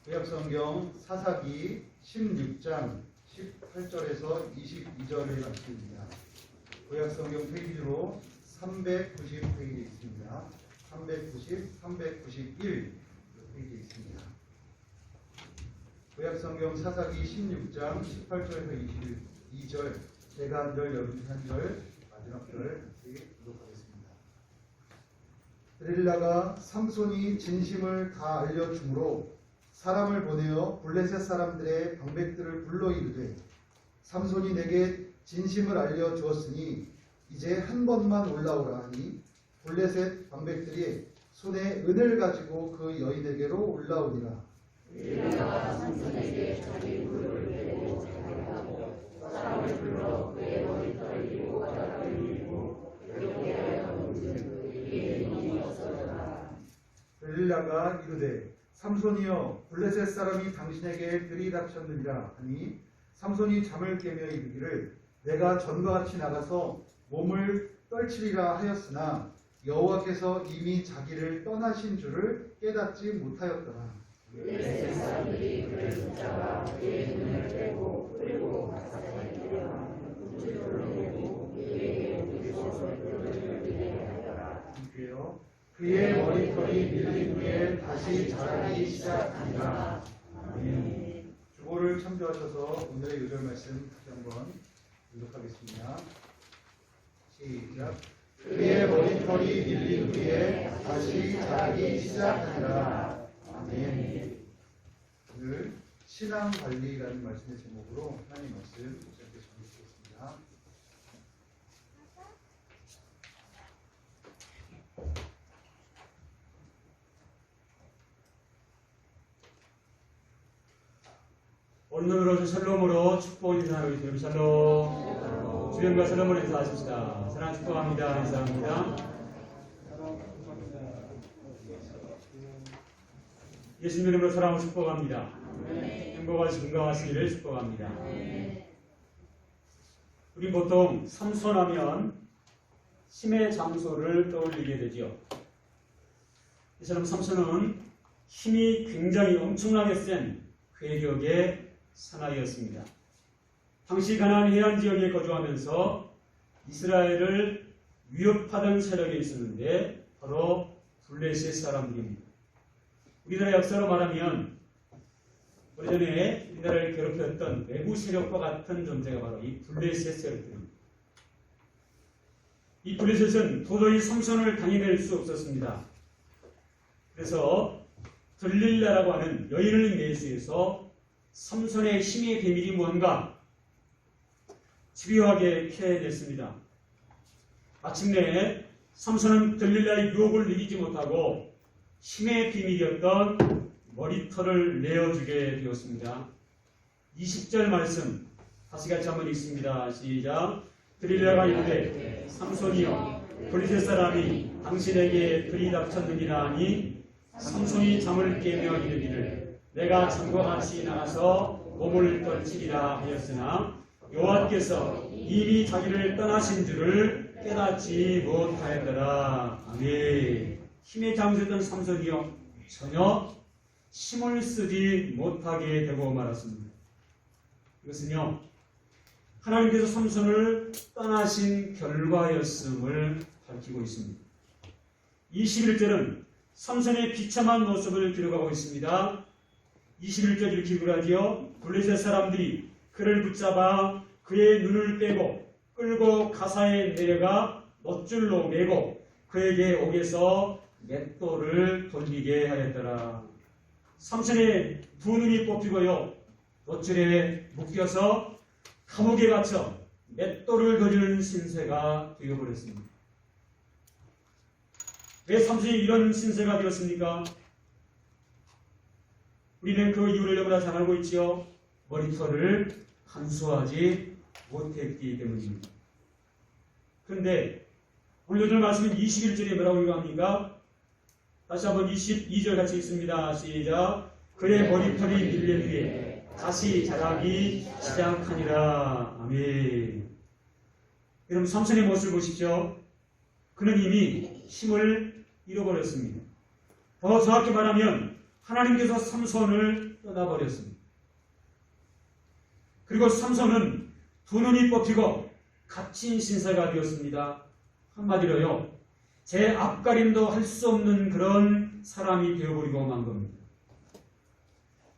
구약성경 사사기 16장 18절에서 22절의 말씀입니다. 구약성경 페이지로 390페이지에 있습니다. 390, 391 페이지에 있습니다. 구약성경 사사기 16장 18절에서 22절, 제가 한 절, 여러분이 한 절, 마지막 절 같이 기록하겠습니다. 데릴라가 삼손이 진심을 다 알려주므로 사람을 보내어 블레셋 사람들의 방백들을 불러 이르되, 삼손이 내게 진심을 알려주었으니 이제 한 번만 올라오라 하니, 블레셋 방백들이 손에 은을 가지고 그 여인에게로 올라오니라. 데릴라가 삼손에게 자기 무릎을 꿇고 자기하고 사람을 불러 그의 머리털을 이고 뼈를 이고 그렇게 하였는즉 그의 눈이 없어졌다. 데릴라가 이르되, 삼손이여, 블레셋 사람이 당신에게 들이닥쳤느니라 하니, 삼손이 잠을 깨며 이르기를, 내가 전과 같이 나가서 몸을 떨치리라 하였으나 여호와께서 이미 자기를 떠나신 줄을 깨닫지 못하였더라. 블레셋 사람들이 그를 붙잡아 그의 눈을 빼고 그리고 가사에 들여가 문지로를 내고 그에게 무리소설 뼈를 밀게 하더라. 그의 머리털이 밀린 후에 다시 자라기 시작하니라. 아멘. 주보를 참조하셔서 오늘의 요절 말씀 다시 한번 교독하겠습니다. 시작. 그의 머리털이 밀린 후에 다시 자라기 시작하니라. 아멘. 오늘 신앙관리라는 말씀의 제목으로 하나님 말씀 시작해 주시겠습니다. 오늘으로 샬롬으로 축복 인사하고 있습니다. 샬롬. 주님과 샬롬으로 인사하십시다. 사랑 축복합니다. 인사합니다. 예수님 이름으로 사랑을 축복합니다. 행복하시 건강하시기를 축복합니다. 우리 보통 삼손하면 힘의 장소를 떠올리게 되죠. 이처럼 삼손은 힘이 굉장히 엄청나게 센 괴력의 사나이였습니다. 당시 가나안 해안 지역에 거주하면서 이스라엘을 위협하던 세력이 있었는데 바로 블레셋 사람들입니다. 우리나라 역사로 말하면 오래전에 우리나라를 괴롭혔던 외부 세력과 같은 존재가 바로 이 블레셋 세력들입니다. 이 블레셋은 도저히 삼손을 당해낼 수 없었습니다. 그래서 들릴라라고 하는 여인을 매수해서 삼손의 힘의 비밀이 무언가 집요하게 캐냈습니다. 마침내 삼손은 들릴라의 유혹을 이기지 못하고 힘의 비밀이었던 머리털을 내어주게 되었습니다. 20절 말씀 다시 같이 한번 읽습니다. 시작. 들릴라가 이르되, 삼손이여, 블레셋 사람이 당신에게 들이닥쳤느니라 하니, 삼손이 잠을 깨며 이르기를, 내가 전과 같이 나가서 몸을 떨치리라 하였으나 여호와께서 이미 자기를 떠나신 줄을 깨닫지 못하였더라. 아멘. 힘의 장수였던 삼손이요, 전혀 힘을 쓰지 못하게 되고 말았습니다. 이것은요, 하나님께서 삼손을 떠나신 결과였음을 밝히고 있습니다. 21절은 삼손의 비참한 모습을 기록하고 있습니다. 21절 이렇게 기록하지요. 블레셋 사람들이 그를 붙잡아 그의 눈을 빼고 끌고 가사에 내려가 놋줄로 매고 그에게 옥에서 맷돌을 돌리게 하였더라. 삼손의 두 눈이 뽑히고요, 놋줄에 묶여서 감옥에 갇혀 맷돌을 거리는 신세가 되어버렸습니다. 왜 삼손이 이런 신세가 되었습니까? 우리는 그 이유를 너무나 잘 알고 있지요. 머리털을 간수하지 못했기 때문입니다. 그런데 오늘 요즘 말씀은 21절에 뭐라고 기록합니까? 다시 한번 22절 같이 읽습니다. 시작. 그의 머리털이 밀린 후에 다시 자라기 시작하니라. 아멘. 여러분, 삼손의 모습을 보십시오. 그는 이미 힘을 잃어버렸습니다. 더 정확히 말하면 하나님께서 삼손을 떠나버렸습니다. 그리고 삼손은 두 눈이 뽑히고 갇힌 신세가 되었습니다. 한마디로요, 제 앞가림도 할 수 없는 그런 사람이 되어버리고 만 겁니다.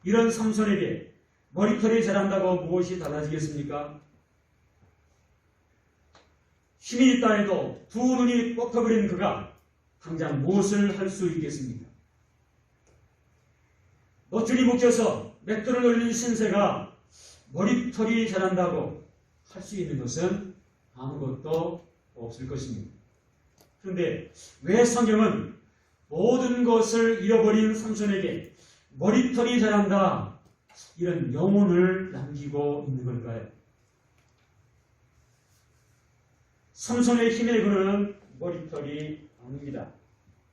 이런 삼손에게 머리털이 자란다고 무엇이 달라지겠습니까? 힘이 있다 해도 두 눈이 뽑혀버린 그가 당장 무엇을 할 수 있겠습니까? 노줄이 묶여서 맷돌을 올린 신세가 머리털이 자란다고 할 수 있는 것은 아무것도 없을 것입니다. 그런데 왜 성경은 모든 것을 잃어버린 삼손에게 머리털이 자란다, 이런 영혼을 남기고 있는 걸까요? 삼손의 힘의 근원은 머리털이 아닙니다.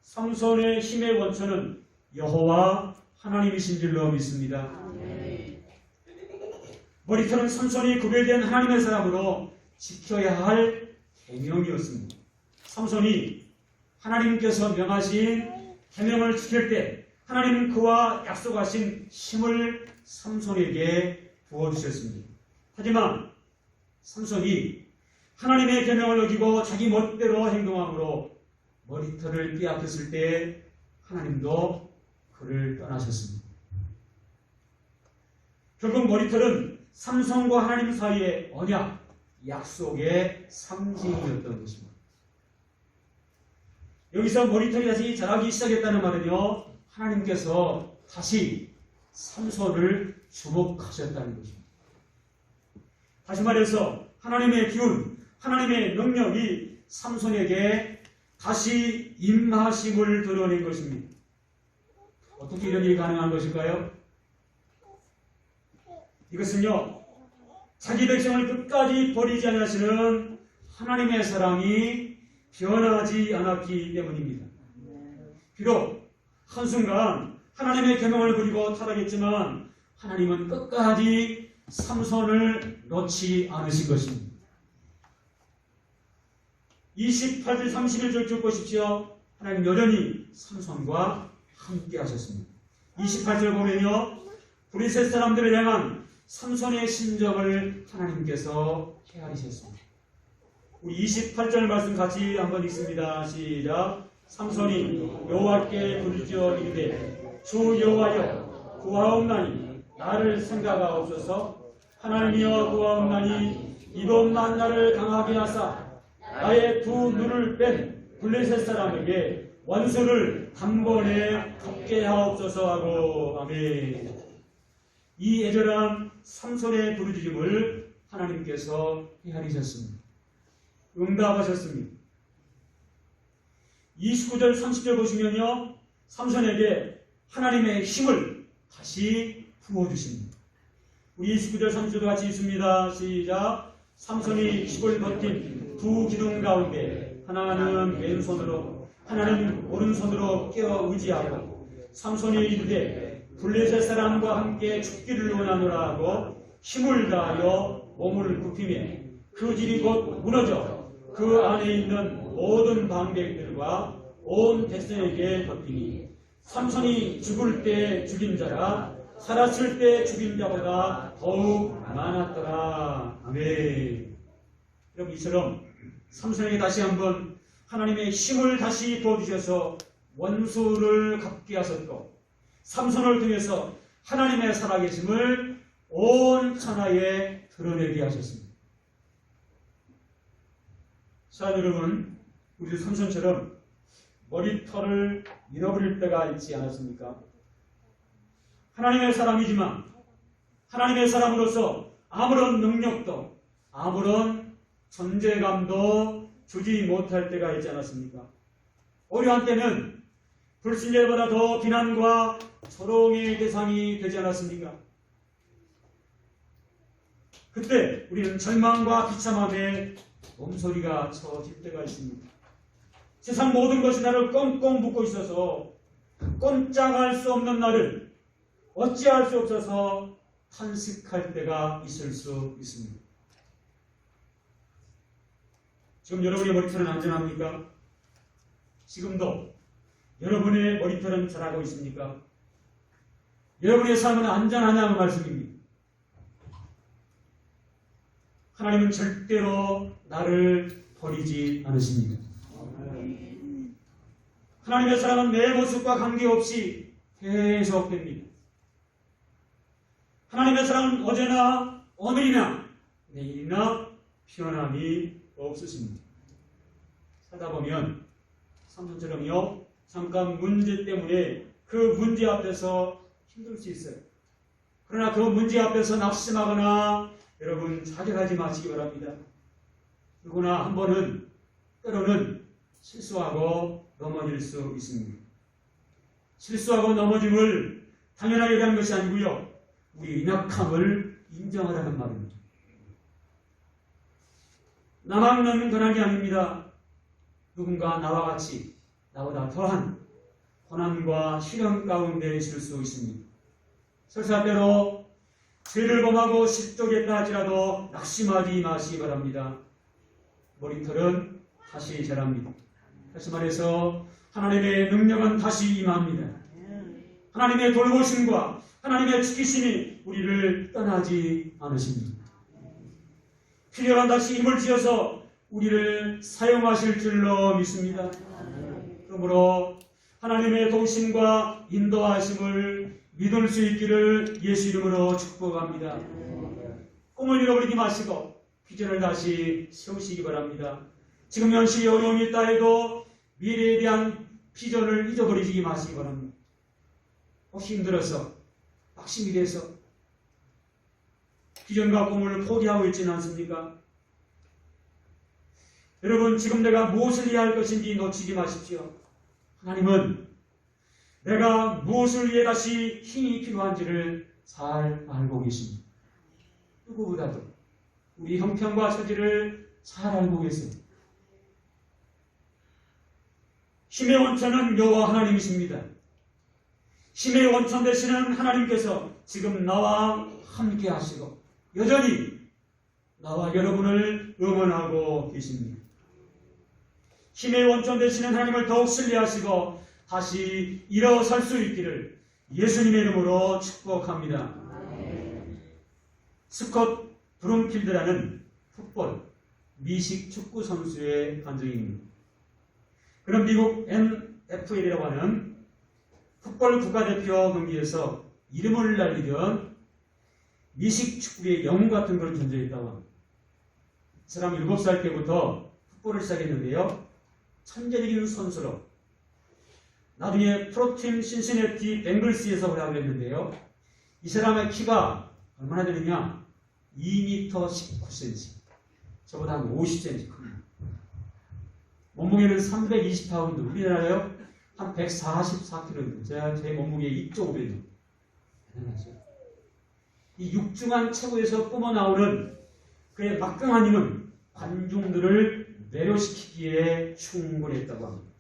삼손의 힘의 원천은 여호와 하나님이신 줄로 믿습니다. 머리털은 삼손이 구별된 하나님의 사람으로 지켜야 할 계명이었습니다. 삼손이 하나님께서 명하신 계명을 지킬 때 하나님은 그와 약속하신 힘을 삼손에게 부어주셨습니다. 하지만 삼손이 하나님의 계명을 어기고 자기 멋대로 행동함으로 머리털을 빼앗겼을 때 하나님도 그를 떠나셨습니다. 결국 머리털은 삼손과 하나님 사이의 언약, 약속의 상징이었던 것입니다. 여기서 머리털이 다시 자라기 시작했다는 말은요, 하나님께서 다시 삼손을 주목하셨다는 것입니다. 다시 말해서 하나님의 기운, 하나님의 능력이 삼손에게 다시 임하심을 드러낸 것입니다. 어떻게 이런 일이 가능한 것일까요? 이것은요, 자기 백성을 끝까지 버리지 않으시는 하나님의 사랑이 변하지 않았기 때문입니다. 비록 한순간 하나님의 계명을 버리고 타락했지만 하나님은 끝까지 삼손을 놓지 않으신 것입니다. 28절 31절 쭉 보십시오. 하나님 여전히 삼손과 함께 하셨습니다. 28절 보면요, 브리셋 사람들을 향한 삼손의 심정을 하나님께서 헤아리셨습니다. 우리 28절 말씀 같이 한번 읽습니다. 시작. 삼손이 여호와께 부르짖어 이르되 주 여호와여 구하옵나니 나를 생각하옵소서. 하나님이여 구하옵나니 이곳만 나를 강하게 하사 나의 두 눈을 뺀 블레셋 사람에게 원수를 단번에 갚게 하옵소서 하고. 아멘. 이 애절한 삼손의 부르짖음을 하나님께서 헤아리셨습니다. 응답하셨습니다. 29절 30절 보시면요, 삼손에게 하나님의 힘을 다시 부어주십니다. 우리 29절 30절 같이 읽습니다. 시작. 삼손이 힘을 버틴 두 기둥 가운데 하나는 왼손으로 하나는 오른손으로 끼어 의지하고 삼손이 이르되 블레셋 사람과 함께 죽기를 원하노라 하고 힘을 다하여 몸을 굽히며 그 집이 곧 무너져 그 안에 있는 모든 방백들과 온 백성에게 덮이니 삼손이 죽을 때 죽인 자라 살았을 때 죽인 자보다 더욱 많았더라. 아멘. 여러분, 이처럼 삼손에게 다시 한번 하나님의 힘을 다시 부어주셔서 원수를 갚게 하셨고 삼손을 통해서 하나님의 살아계심을 온 천하에 드러내게 하셨습니다. 자, 여러분, 우리 삼손처럼 머리털을 잃어버릴 때가 있지 않았습니까? 하나님의 사람이지만 하나님의 사람으로서 아무런 능력도 아무런 존재감도 주지 못할 때가 있지 않았습니까? 오히려 한때는 불신자보다 더 비난과 조롱의 대상이 되지 않았습니까? 그때 우리는 절망과 비참함에 몸소리가 쳐질 때가 있습니다. 세상 모든 것이 나를 꽁꽁 묶고 있어서 꼼짝할 수 없는 나를 어찌할 수 없어서 탄식할 때가 있을 수 있습니다. 지금 여러분의 머리털은 안전합니까? 지금도 여러분의 머리털은 자라고 있습니까? 여러분의 삶은 안전하냐는 말씀입니다. 하나님은 절대로 나를 버리지 않으십니다. 하나님의 사랑은 내 모습과 관계없이 계속됩니다. 하나님의 사랑은 어제나 오늘이나 내일이나 변함이 없으십니다. 살다 보면 삼손처럼요, 잠깐 문제 때문에 그 문제 앞에서 힘들 수 있어요. 그러나 그 문제 앞에서 낙심하거나 여러분 자결하지 마시기 바랍니다. 누구나 한 번은 때로는 실수하고 넘어질 수 있습니다. 실수하고 넘어짐을 당연하게 하는 것이 아니고요, 우리 연약함을 인정하라는 말입니다. 나만 넘는 고난이 아닙니다. 누군가 나와 같이 나보다 더한 고난과 시련 가운데 있을 수 있습니다. 설사 때로 죄를 범하고 실족했다 할지라도 낙심하지 마시기 바랍니다. 머리털은 다시 자랍니다. 다시 말해서 하나님의 능력은 다시 임합니다. 하나님의 돌보심과 하나님의 지키심이 우리를 떠나지 않으십니다. 필요한 다시 힘을 지어서 우리를 사용하실 줄로 믿습니다. 그러므로 하나님의 도우심과 인도하심을 믿을 수 있기를 예수 이름으로 축복합니다. 꿈을 잃어버리지 마시고 비전을 다시 세우시기 바랍니다. 지금 현실이 어려움이 있다 해도 미래에 대한 비전을 잊어버리지 마시기 바랍니다. 혹시 힘들어서 낙심이 돼서 비전과 꿈을 포기하고 있지는 않습니까? 여러분, 지금 내가 무엇을 해야 할 것인지 놓치지 마십시오. 하나님은 내가 무엇을 위해 다시 힘이 필요한지를 잘 알고 계십니다. 누구보다도 우리 형편과 처지를 잘 알고 계세요. 힘의 원천은 여호와 하나님이십니다. 힘의 원천 되시는 하나님께서 지금 나와 함께 하시고 여전히 나와 여러분을 응원하고 계십니다. 힘의 원천 되시는 하나님을 더욱 신뢰하시고 다시 일어설 수 있기를 예수님의 이름으로 축복합니다. 스콧 브룸필드라는 풋볼 미식 축구 선수의 간증입니다. 그는 미국 NFL이라고 하는 풋볼 국가대표 경기에서 이름을 날리던 미식 축구의 영웅 같은 그런 존재였다고 합니다. 이 사람 7살 때부터 풋볼을 시작했는데요, 천재적인 선수로 나중에 프로팀 신시내티 뱅글스에서 활약을 했는데요, 이 사람의 키가 얼마나 되느냐? 2m 19cm, 저보다 한 50cm 큽니다. 몸무게는 320파운드, 우리나라요 한 144kg, 제 몸무게의 2.5배. 대단하죠. 이 육중한 체구에서 뿜어나오는 그의 막강한 힘은 관중들을 매료시키기에 충분했다고 합니다.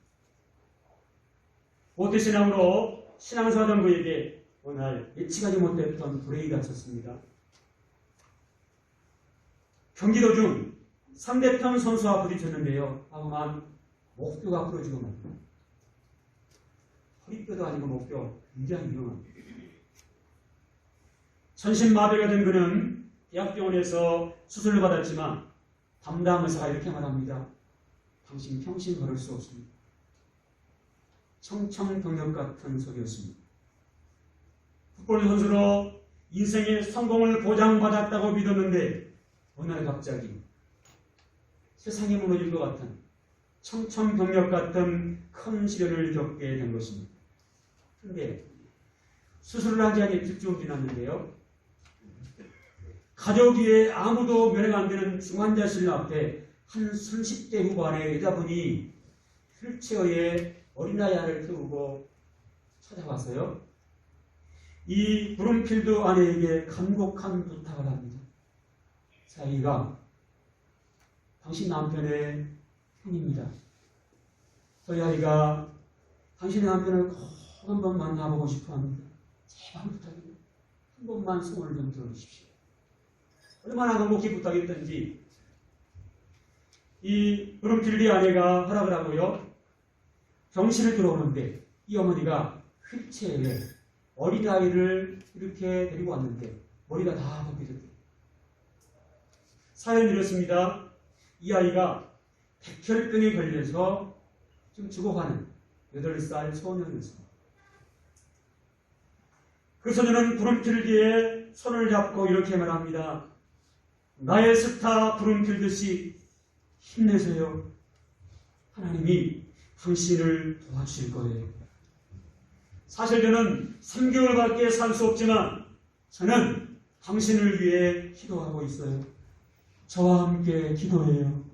모태신앙으로 신앙생활하던 그에게 어느 날 예측하지 못했던 불행이 닥쳤습니다. 경기 도중 상대편 선수와 부딪혔는데요, 다만 목뼈가 부러지고 말입니다. 허리뼈도 아니고 목뼈, 굉장히 위험합니다. 전신마비가 된 그는 대학병원에서 수술을 받았지만 담당 의사가 이렇게 말합니다. 당신 평생 걸을 수 없습니다. 청천벽력 같은 소리였습니다. 풋볼 선수로 인생의 성공을 보장받았다고 믿었는데 어느 날 갑자기 세상이 무너질 것 같은 청천벽력 같은 큰 시련을 겪게 된 것입니다. 그런데 수술을 하지 않은 일주일 지났는데요, 가족 위에 아무도 면회가 안 되는 중환자실 앞에 한 30대 후반의 여자분이 휠체어에 어린아이 하나를 태우고 찾아와서요, 이 브룸필드 아내에게 간곡한 부탁을 합니다. 자기가 당신 남편의 형입니다. 저희 아이가 당신의 남편을 꼭 한번 만나보고 싶어 합니다. 제발 부탁입니다. 한 번만 소원을 좀 들어주십시오. 얼마나 간곡히 부탁했던지 이 브룸필드 아내가 허락을 하고요, 병실을 들어오는데 이 어머니가 휠체어에 어린아이를 이렇게 데리고 왔는데 머리가 다 벗겨졌대요. 사연이 이렇습니다. 이 아이가 백혈병에 걸려서 좀 죽어가는 8살 소년이었습니다. 그 소년은 부름필기에 손을 잡고 이렇게 말합니다. 나의 스타 부름필듯이 힘내세요. 하나님이 당신을 도와주실 거예요. 사실 저는 3개월밖에 살 수 없지만 저는 당신을 위해 기도하고 있어요. 저와 함께 기도해요.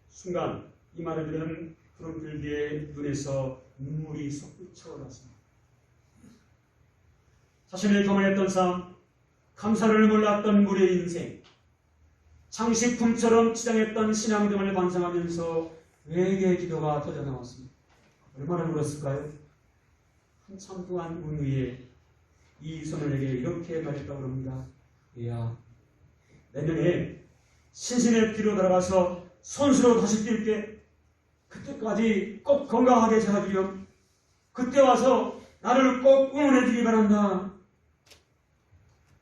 순간 이 말을 들은 부름필기의 눈에서 눈물이 솟구쳐 올랐습니다. 자신을 교만했던 삶, 감사를 몰랐던 무리의 인생, 장식품처럼 치장했던 신앙 등을 반성하면서 외계 기도가 터져나왔습니다. 얼마나 울었을까요? 한참 동안 운 후에 이 소년에게 이렇게 말했다고 합니다. 얘야, 내년에 신신의 뒤로 들어가서 선수로 다시 뛸게. 그때까지 꼭 건강하게 살아주렴. 그때 와서 나를 꼭 응원해 주기 바란다.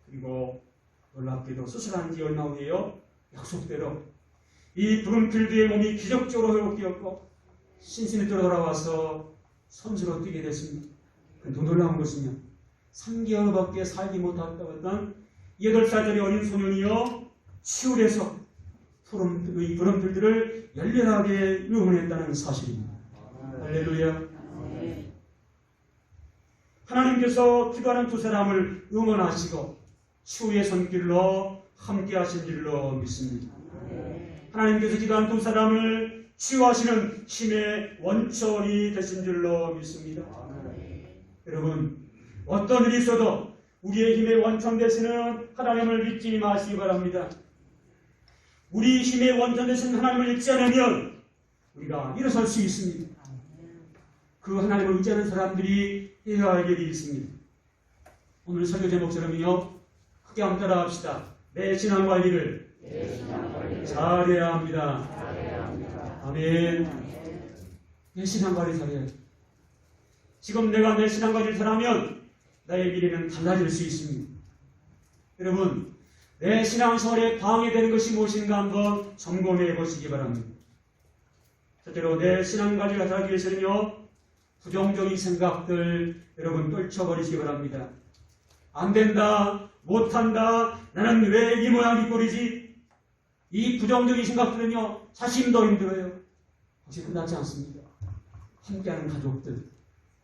그리고 놀랍게도 수술한 지 얼마 후에요. 약속대로 이 부름필드의 몸이 기적적으로 회복되었고 신신이 돌아와서 선수로 뛰게 됐습니다. 더 놀라운 것은요. 3개월밖에 살지 못했다고 했던 8살짜리 어린 소년이요. 치울에서 부름필드를 열렬하게 응원했다는 사실입니다. 할렐루야. 하나님께서 기도하는 두 사람을 응원하시고 치유의 손길로 함께 하신 줄로 믿습니다. 하나님께서 기도한 두 사람을 치유하시는 힘의 원천이 되신 줄로 믿습니다. 여러분, 어떤 일이 있어도 우리의 힘의 원천 되시는 하나님을 믿지 마시기 바랍니다. 우리 힘의 원천 되신 하나님을 믿지 않으면 우리가 일어설 수 있습니다. 그 하나님을 의지하는 사람들이 해야 할 일이 있습니다. 오늘 설교 제목처럼요. 크게 한번 따라합시다. 내 신앙 관리를 잘해야 합니다. 아멘. 내 신앙 관리 잘해야 돼. 지금 내가 내 신앙 관리를 잘하면 나의 미래는 달라질 수 있습니다. 여러분, 내 신앙생활에 방해되는 것이 무엇인가 한번 점검해 보시기 바랍니다. 첫째로 내 신앙 관리가 잘하기 위해서는요. 부정적인 생각들 여러분 떨쳐버리시기 바랍니다. 안 된다, 못한다, 나는 왜 이 모양 이 꼴이지? 이 부정적인 생각들은요, 자신도 힘들어요. 혹시 끝나지 않습니다. 함께하는 가족들,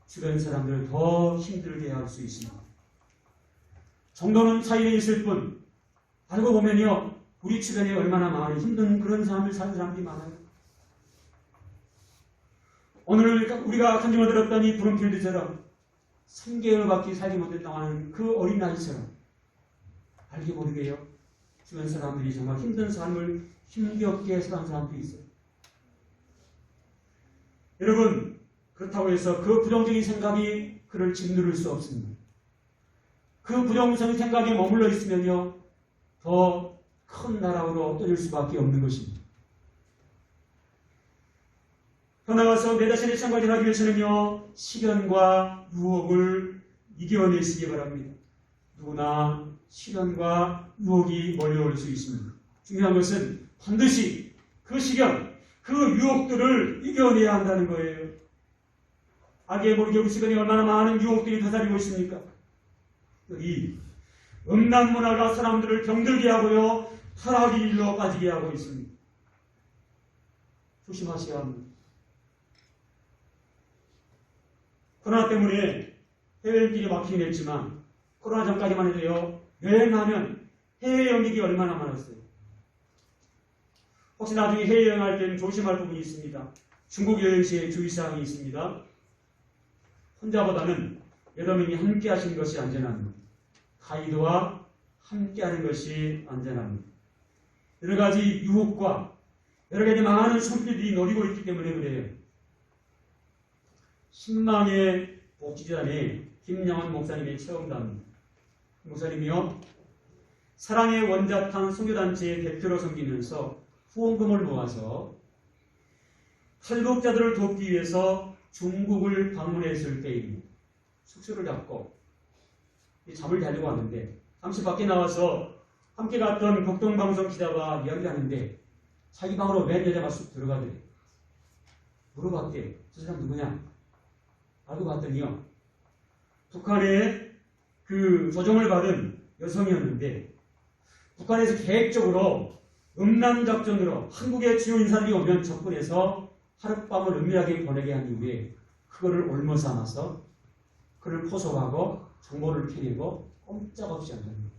주변 사람들을 더 힘들게 할 수 있습니다. 정도는 사이에 있을 뿐, 알고 보면요, 우리 주변에 얼마나 많은 힘든 그런 삶을 사는 사람들이 많아요. 오늘 우리가 간증을 들었던 이 부름필드처럼 3개월밖에 살지 못했다고 하는 그 어린아이처럼 알게 모르게요. 주변 사람들이 정말 힘든 삶을 힘겹게 사는 사람들이 있어요. 여러분, 그렇다고 해서 그 부정적인 생각이 그를 짓누를 수 없습니다. 그 부정적인 생각에 머물러 있으면요. 더 큰 나락으로 떨어질 수밖에 없는 것입니다. 더 나아가서 내 자신의 생각을 하기 위해서는요. 시련과 유혹을 이겨내시기 바랍니다. 누구나 시련과 유혹이 몰려올 수 있습니다. 중요한 것은 반드시 그 시련, 그 유혹들을 이겨내야 한다는 거예요. 알게 모르게 우리 주변에 얼마나 많은 유혹들이 다다리고 있습니까? 여기 음란 문화가 사람들을 병들게 하고요. 타락의 일로 빠지게 하고 있습니다. 조심하셔야 합니다. 코로나 때문에 해외여행길이 막히긴 했지만 코로나 전까지만 해도요. 여행하면 해외여행객이 얼마나 많았어요. 혹시 나중에 해외여행할 때는 조심할 부분이 있습니다. 중국 여행 시에 주의사항이 있습니다. 혼자보다는 여러 명이 함께 하시는 것이 안전합니다. 가이드와 함께 하는 것이 안전합니다. 여러 가지 유혹과 여러 가지 많은 손길들이 노리고 있기 때문에 그래요. 신망의 복지단에 김영환 목사님의 체험단입니다. 목사님이요. 사랑의 원자탄 선교단체의 대표로 섬기면서 후원금을 모아서 탈북자들을 돕기 위해서 중국을 방문했을 때입니다. 숙소를 잡고 이 잠을 자려고 하는데 잠시 밖에 나와서 함께 갔던 국동방송 기자와 이야기를 하는데 자기 방으로 맨 여자가 쑥 들어가더래. 물어봤대. 저 사람 누구냐? 알고 봤더니요. 북한의 그 조종을 받은 여성이었는데 북한에서 계획적으로 음란작전으로 한국의 주요 인사들이 오면 접근해서 하룻밤을 은밀하게 보내게 한 이후에 그거를 올모 삼아서 그를 포섭하고 정보를 캐내고 꼼짝없이 한다는 거예요.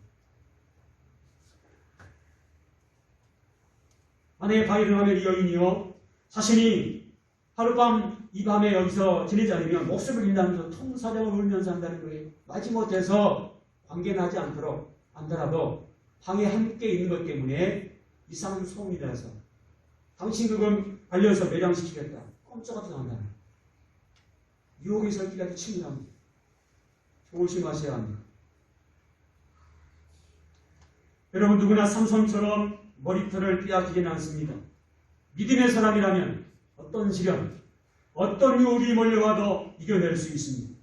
아내의 방해를 하면 이 여인이요. 자신이 하룻밤 이 밤에 여기서 지내지 않으면 목숨을 잃는다면서 통사정을 울면서 한다는 거예요. 마지못해서 관계는 하지 않도록 안더라도 방에 함께 있는 것 때문에 이상한 소문이 나서 당신 그건 알려서 매장시키겠다. 꼼짝없이 한다는 거예요. 유혹의 살길이 아주 치밀합니다. 조심하셔야 합니다. 여러분 누구나 삼손처럼 머리털을 빼앗기지는 않습니다. 믿음의 사람이라면 어떤 시련, 어떤 유혹이 몰려와도 이겨낼 수 있습니다.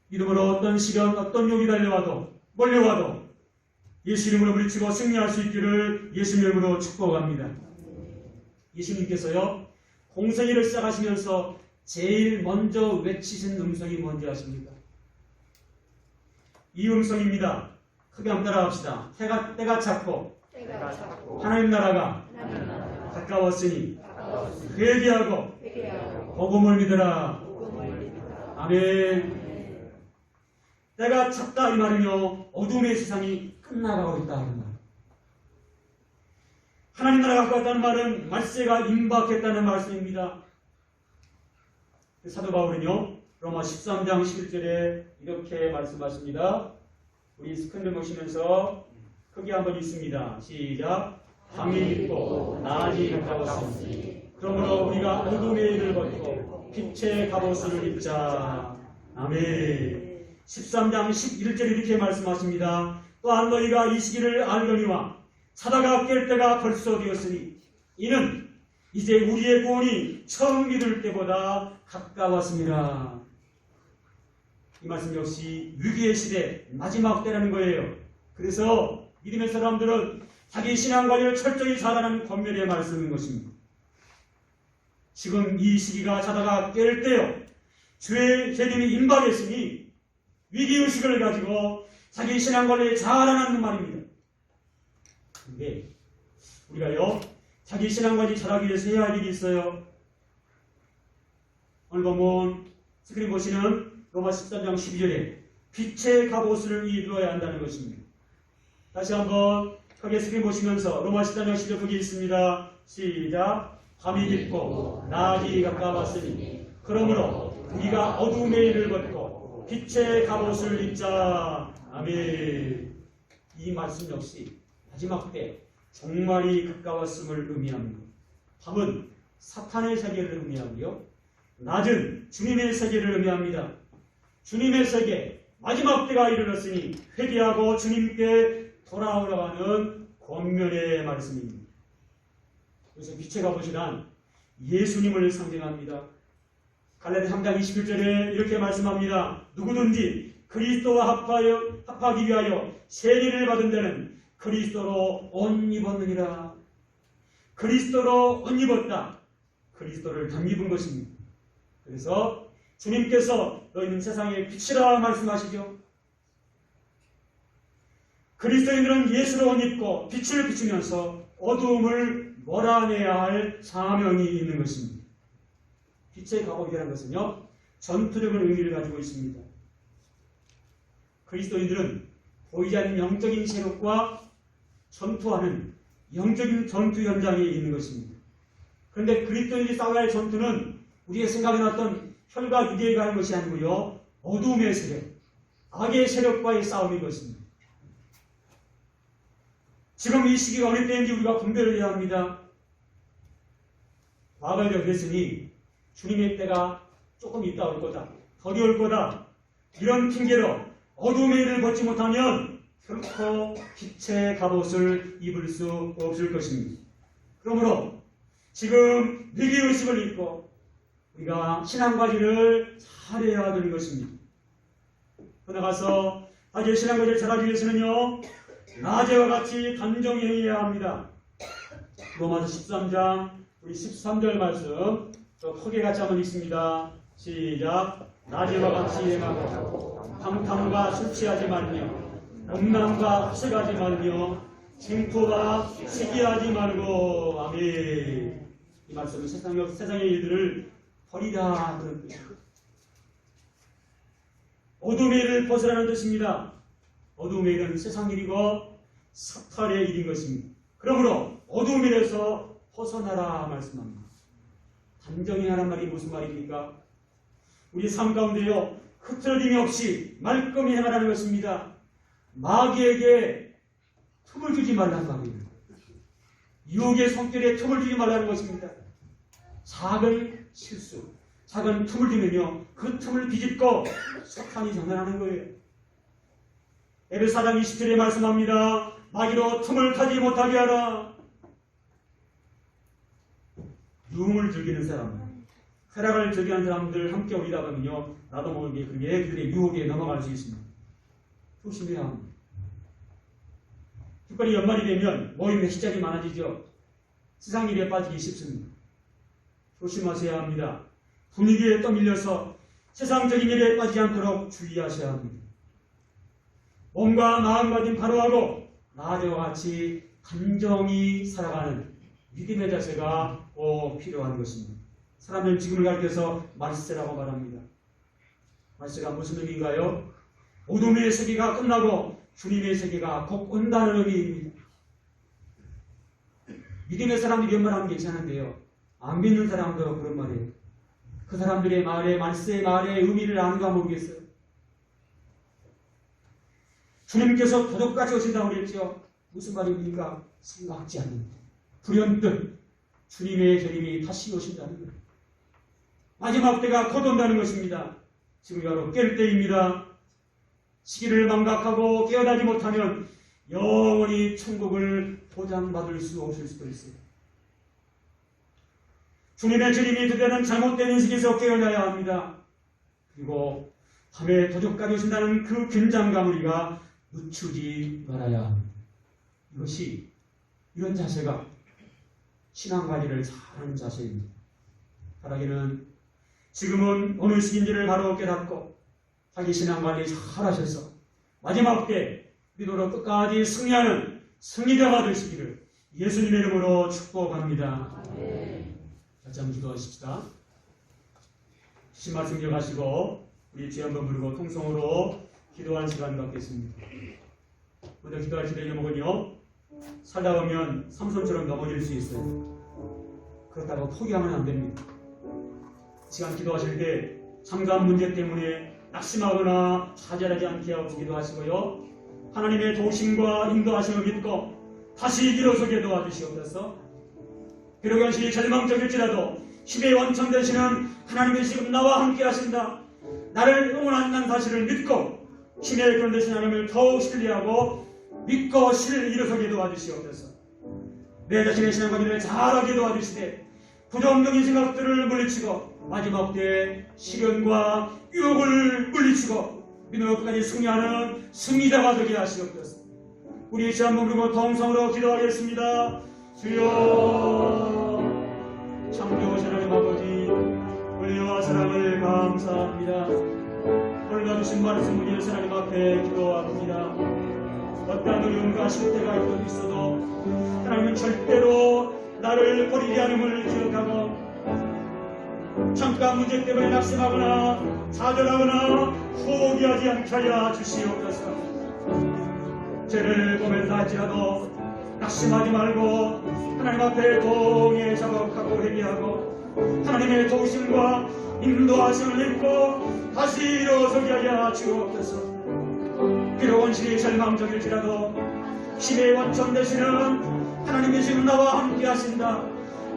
믿음으로 어떤 시련, 어떤 유혹이 몰려와도 예수 이름으로 물리치고 승리할 수 있기를 예수 이름으로 축복합니다. 예수님께서요, 공생애를 시작하시면서 제일 먼저 외치신 음성이 뭔지 아십니까? 이 음성입니다. 크게 한번 따라합시다. 때가 찼고 하나님 나라가 가까웠으니 회개하고 복음을 믿으라. 아멘. 때가 찼다 이 말은요, 어둠의 세상이 끝나가고 있다는 말. 하나님 나라가 가까웠다는 말은 말세가 임박했다는 말씀입니다. 사도 바울은요, 로마 13장 11절에 이렇게 말씀하십니다. 우리 스크린을 보시면서 크게 한번 읽습니다. 시작. 밤이 깊고 낮이 가까웠으니 그러므로 우리가 어둠의 일을 벗고 빛의 갑옷을 입자. 아멘. 13장 11절에 이렇게 말씀하십니다. 또한 너희가 이 시기를 알거니와 자다가 깰 때가 벌써 되었으니 이는 이제 우리의 구원이 처음 믿을 때보다 가까웠습니다. 이 말씀 역시 위기의 시대 마지막 때라는 거예요. 그래서 믿음의 사람들은 자기 신앙관리를 철저히 잘하는 권면의 말씀인 것입니다. 지금 이 시기가 자다가 깰 때요. 주의 재림이 임박했으니 위기의식을 가지고 자기 신앙관리를 잘하는 말입니다. 근데 우리가요, 자기 신앙관리 잘하기 위해서 해야 할 일이 있어요. 오늘 보면 스크린 보시는 로마 13장 12절에 빛의 갑옷을 입어야 한다는 것입니다. 다시 한번 크게 스크린 보시면서 로마 13장 12절 거기 있습니다. 시작. 밤이 깊고 낮이 가까웠으니 그러므로 우리가 어둠의 일을 벗고 빛의 갑옷을 입자. 아멘. 이 말씀 역시 마지막 때 종말이 가까웠음을 의미합니다. 밤은 사탄의 세계를 의미하고요. 낮은 주님의 세계를 의미합니다. 주님의 세계, 마지막 때가 이르렀으니 회개하고 주님께 돌아오라는 권면의 말씀입니다. 그래서 빛의 갑옷이란 예수님을 상징합니다. 갈라디아 3장 21절에 이렇게 말씀합니다. 누구든지 그리스도와 합하기 위하여 세례를 받은 자는 그리스도로 옷 입었느니라. 그리스도로 옷 입었다. 그리스도를 덧입은 것입니다. 그래서 주님께서 너희는 세상의 빛이라 말씀하시죠. 그리스도인들은 예수로 옷 입고 빛을 비추면서 어두움을 몰아내야 할 사명이 있는 것입니다. 빛의 갑옷이라는 것은요, 전투력의 의미를 가지고 있습니다. 그리스도인들은 보이지 않는 영적인 세력과 전투하는 영적인 전투 현장에 있는 것입니다. 그런데 그리스도인들이 싸워야 할 전투는 우리의 생각에 났던 혈과 육에 가는 것이 아니고요, 어둠의 세력, 악의 세력과의 싸움인 것입니다. 지금 이 시기가 어느 때인지 우리가 분별을 해야 합니다. 과거에 그랬으니 주님의 때가 조금 있다 올 거다, 덜이 올 거다, 이런 핑계로 어둠의 일을 벗지 못하면 결코 빛의 갑옷을 입을 수 없을 것입니다. 그러므로 지금 위기의식을 입고 우리가 신앙관리를 잘해야 되는 것입니다. 나가서 자기의 신앙관리를 잘하기 위해서는요, 낮에와 같이 단정히 행해야 합니다. 로마서 13장 우리 13절 말씀 저 크게 같이 한번 읽습니다. 시작. 낮에와 같이 행하고 방탕과 술 취하지 말며 음란과 흑색하지 말며 쟁토와 시기하지 말고. 아멘. 이 말씀은 세상의 일들을 버리라 그런 뜻입니다. 어둠의 일을 벗으라는 뜻입니다. 어둠의 일은 세상 일이고 사탄의 일인 것입니다. 그러므로 어둠의 일에서 벗어나라 말씀합니다. 단정히 하란 말이 무슨 말입니까? 우리 삶 가운데요, 흐트러짐이 없이 말끔히 행하라는 것입니다. 마귀에게 틈을 주지 말라는 말입니다. 유혹의 성격에 틈을 주지 말라는 것입니다. 작은 실수, 작은 틈을 주면요, 그 틈을 비집고 사탄이 장난하는 거예요. 에베소 4장 20절에 말씀합니다. 마귀로 틈을 타지 못하게 하라. 유흥을 즐기는 사람, 쾌락을 즐기는 사람들 함께 오리다 보면요, 나도 모르게 그들의 유혹에 넘어갈 수 있습니다. 조심해야 합니다. 특별히 연말이 되면 모임의 시작이 많아지죠. 세상 일에 빠지기 쉽습니다. 조심하셔야 합니다. 분위기에 떠밀려서 세상적인 일에 빠지지 않도록 주의하셔야 합니다. 몸과 마음가짐 바로하고 낮에와 같이 단정히 살아가는 믿음의 자세가 꼭 필요한 것입니다. 사람들은 지금을 가리켜서 말세라고 말합니다. 말세가 무슨 의미인가요? 어둠의 세계가 끝나고 주님의 세계가 곧 온다는 의미입니다. 믿음의 사람들이 이런 말하면 괜찮은데요, 안 믿는 사람도 그런 말이에요. 그 사람들의 말에, 말세의 말의 의미를 아는가 모르겠어요. 주님께서 도덕까지 오신다고 그랬죠. 무슨 말입니까? 생각지 않는 불현듯 주님의 재림이 다시 오신다는 거예요. 마지막 때가 곧 온다는 것입니다. 지금 바로 깰 때입니다. 시기를 망각하고 깨어나지 못하면 영원히 천국을 보장받을 수 없을 수도 있어요. 주님의 재림이 그때는 잘못된 인식에서 깨어나야 합니다. 그리고 밤에 도적까지 오신다는 그 긴장감을 우리가 늦추지 말아야 합니다. 이런 자세가 신앙관리를 잘하는 자세입니다. 바라기는 지금은 어느 시기인지를 바로 깨닫고 자기 신앙관리 잘하셔서 마지막 때 믿음으로 끝까지 승리하는 승리자가 되시기를 예수님의 이름으로 축복합니다. 같이 한번 기도하십시다. 주신 말씀 기억하시고 우리 주여 한번 부르고 통성으로 기도하는 시간 갖겠습니다. 먼저 기도할 때 제목은요, 살다 보면 삼손처럼 넘어질 수 있어요. 그렇다고 포기하면 안 됩니다. 시간 기도하실 때 상담 문제 때문에 낙심하거나 좌절하지 않게 하고 기도하시고요, 하나님의 도심과 인도하심을 믿고 다시 일어서게 도와주시옵소서. 비록 현실이 절망적일지라도 힘의 원천 되시는 하나님의 지금 나와 함께 하신다, 나를 응원한다는 사실을 믿고 힘의 그런 되신 하나님을 더욱 신뢰하고 믿고 일어서게 도와주시옵소서. 내 자신의 신앙관리를 잘하게 도와주시되 부정적인 생각들을 물리치고 마지막 때 시련과 유혹을 물리치고 믿음으로 끝까지 승리하는 승리자가 되게 하시옵소서. 우리 주 한번 부르고 통성으로 기도하겠습니다. 주여, 창조하신 하나님 아버지, 은혜와 사랑을 감사합니다. 오늘 주신 말씀 위해서 하나님 앞에 기도합니다. 어떠한 어려움과 실패가 있어도 하나님은 절대로 나를 버리지 않음을 기억하고 잠깐 문제 때문에 낙심하거나 좌절하거나 포기하지 않게 하여 주시옵소서. 죄를 보면서 할지라도 낙심하지 말고 하나님 앞에 동의 작업하고 회개하고 하나님의 도우심과 인도하심을 믿고 다시 일어서게 하여 주옵소서. 비록 원신이 절망적일지라도 힘의 원천 되시는 하나님이 지금 나와 함께 하신다,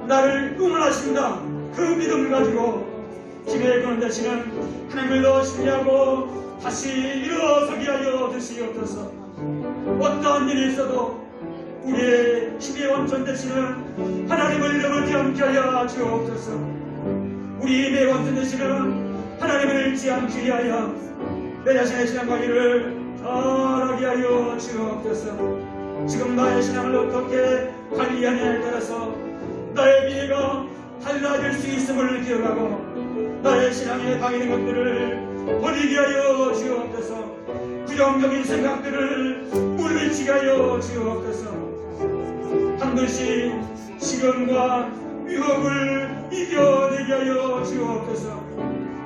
나를 응원하신다, 그 믿음 가지고 힘의 근원 되시는 하나님을 더 신뢰하고 다시 일어서게 하여 주시옵소서. 어떠한 일이 있어도 우리의 힘의 원천 되시는 하나님을 잃어버리지 않게 하여 주옵소서. 우리 매번 되시는 하나님을 잊지 않기 위하여 내 자신의 신앙관리를 잘하게 하여 주옵소서. 지금 나의 신앙을 어떻게 관리하냐에 따라서 나의 미래가 달라질 수 있음을 기억하고 나의 신앙에 방해된 것들을 버리게 하여 주옵소서. 부정적인 생각들을 물리치게 하여 주옵소서. 반드시 시련과 유혹을 이겨내게 하여 주옵소서.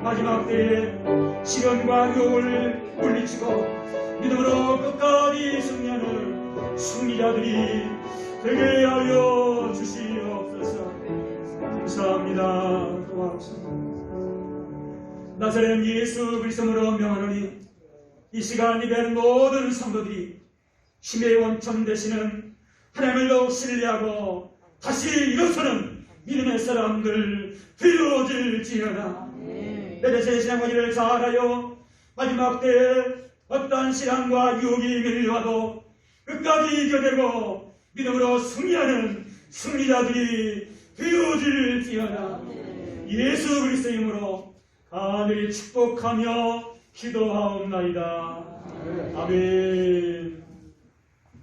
마지막 때에 시련과 유혹을 물리치고 믿음으로 끝까지 승리하는 승리자들이 되게 하여 주시옵소서. 감사합니다. 고맙습니다. 나사렛 예수 그리스도로 명하노니 이 시간 예배하는 모든 성도들이 힘의 원천 되시는 하나님을 더욱 신뢰하고 다시 일어서는 믿음의 사람들 되어질지어다. 내 자신의 신앙관리를 잘하여 마지막 때에 어떠한 시련과 유혹이 밀려와도 끝까지 이겨내고 믿음으로 승리하는 승리자들이 되어질지어다. 예수 그리스도의 이름으로 간절히 축복하며 기도하옵나이다. 아멘.